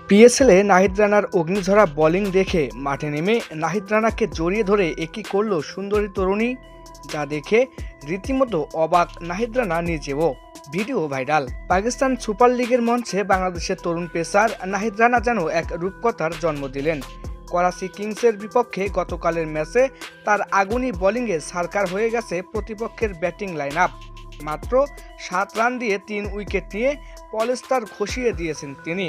পিএসএলে নাহিদ রানার অগ্নিঝরা bowling দেখে মাঠে নেমে নাহিদ রানাকে জড়িয়ে ধরে একই করল সুন্দরী তরুণী, যা দেখে রীতিমতো অবাক নাহিদ রানা নিজেও। Video viral. পাকিস্তান সুপার লিগের মঞ্চে বাংলাদেশের তরুণ পেসার নাহিদ রানা যেন এক রূপকথার জন্ম দিলেন। করাচি কিংসের বিপক্ষে গতকালের ম্যাচে তার আগুনি বোলিংয়ে সারকার হয়ে গেছে প্রতিপক্ষের ব্যাটিং লাইন আপ। মাত্র 7 রান দিয়ে 3 উইকেট নিয়ে পলেস্টার খসিয়ে দিয়েছেন তিনি।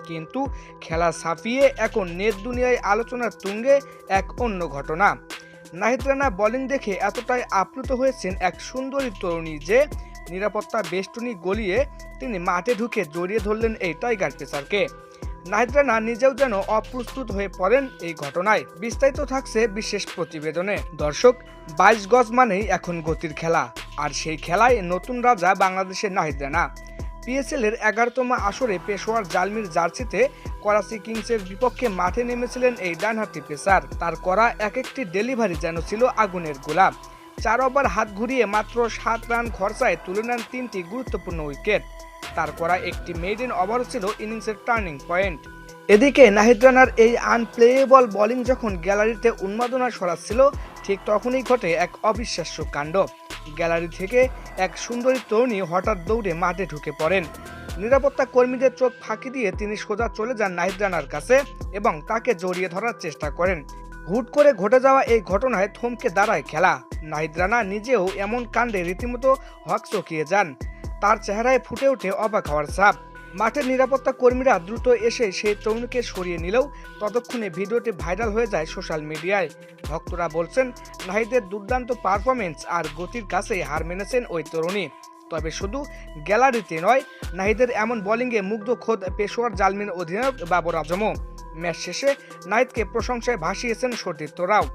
কিন্তু খেলা ছাপিয়ে এখন নেট দুনিয়ায় আলোচনার তুঙ্গে এক অন্য ঘটনা। নাহিদ রানা বোলিং দেখে এতটাই আপ্লুত হয়েছেন এক সুন্দরী তরুণী যে নিরাপত্তা বেষ্টনী গলিয়ে তিনি মাঠে ঢুকে জড়িয়ে ধরলেন এই টাইগার পেসারকে। নাহিদ রানা নিজেও যেন অপ্রস্তুত হয়ে পড়েন এই ঘটনায়। বিস্তারিত থাকছে বিশেষ প্রতিবেদনে। দর্শক, 22 গজ মানেই এখন গতির খেলা, আর সেই খেলায় নতুন রাজা বাংলাদেশের নাহিদ রানা। পিএসএলের 11তম আসরে পেশোয়ার জালমির জার্সিতে করাচি কিংসের বিপক্ষে মাঠে নেমেছিলেন এই ডানহাতি পেসার। তার করা এক একটি ডেলিভারি যেন ছিল আগুনের গোলা। 4 ওভার হাত ঘুরিয়ে মাত্র 7 রান খরচায় তুলে নেন 3টি গুরুত্বপূর্ণ উইকেট। তার করা একটি মেইডেন ওভার ছিল ইনিংসের টার্নিং পয়েন্ট। এদিকে নাহিদ রানার এই আনপ্লেয়েবল বোলিং যখন গ্যালারিতে উন্মাদনা ছড়াচ্ছিল, ঠিক তখনই ঘটে এক অবিশ্বাস্য কাণ্ড। গ্যালারি থেকে এক সুন্দরী তরুণী হঠাৎ দৌড়ে মাঠে ঢুকে পড়েন। নিরাপত্তা কর্মীদের চোখ ফাঁকি দিয়ে তিনি সোজা চলে যান নাহিদ রানার কাছে এবং তাকে জড়িয়ে ধরার চেষ্টা করেন। হুট করে ঘটে যাওয়া এই ঘটনায় থমকে দাঁড়ায় খেলা। নাহিদ রানা নিজেও এমন কাণ্ডে রীতিমতো হকচকিয়ে যান। তার চেহারায় ফুটে ওঠে অবাক হওয়ার ছাপ। মাঠের নিরাপত্তা কর্মীরা দ্রুত এসে সেই তরুণীকে সরিয়ে নিলেও ততক্ষণে ভিডিওটি ভাইরাল হয়ে যায় সোশ্যাল মিডিয়ায়। ভক্তরা বলছেন, নাহিদের দুর্দান্ত পারফরমেন্স আর গতির কাছে হার মেনেছেন ওই তরুণী। তবে শুধু গ্যালারিতে নয়, নাহিদের এমন বোলিংয়ে মুগ্ধ খোদ পেশোয়ার জালমির অধিনায়ক বাবর আজমও। ম্যাচ শেষে নাহিদকে প্রশংসায় ভাসিয়েছেন সতীর্থরাও।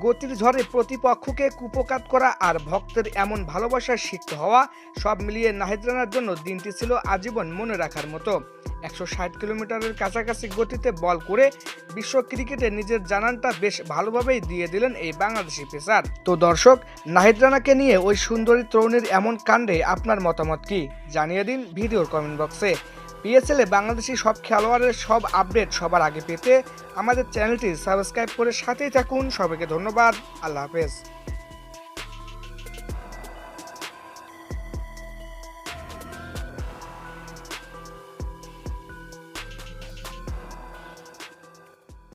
গতির ঝড়ে প্রতিপক্ষকে কুপকাত করা আর ভক্তের এমন ভালোবাসায় সিক্ত হওয়া, সব মিলিয়ে নাহিদ রানার জন্য দিনটি ছিল আজীবন মনে রাখার মতো। 160 কিলোমিটারের কাছাকাছি গতিতে বল করে বিশ্ব ক্রিকেটে নিজের জানানটা বেশ ভালোভাবেই দিয়ে দিলেন এই বাংলাদেশি পেসার। তো দর্শক, নাহিদ রানাকে নিয়ে ওই সুন্দরী তরুণীর এমন কাণ্ডে আপনার মতামত কি জানিয়ে দিন ভিডিওর কমেন্ট বক্সে। পিএসএলে বাংলাদেশি সব খেলোয়াড়ের সব আপডেট সবার আগে পেতে আমাদের চ্যানেলটি সাবস্ক্রাইব করে সাথেই থাকুন। সবাইকে ধন্যবাদ। আল্লাহ হাফেজ।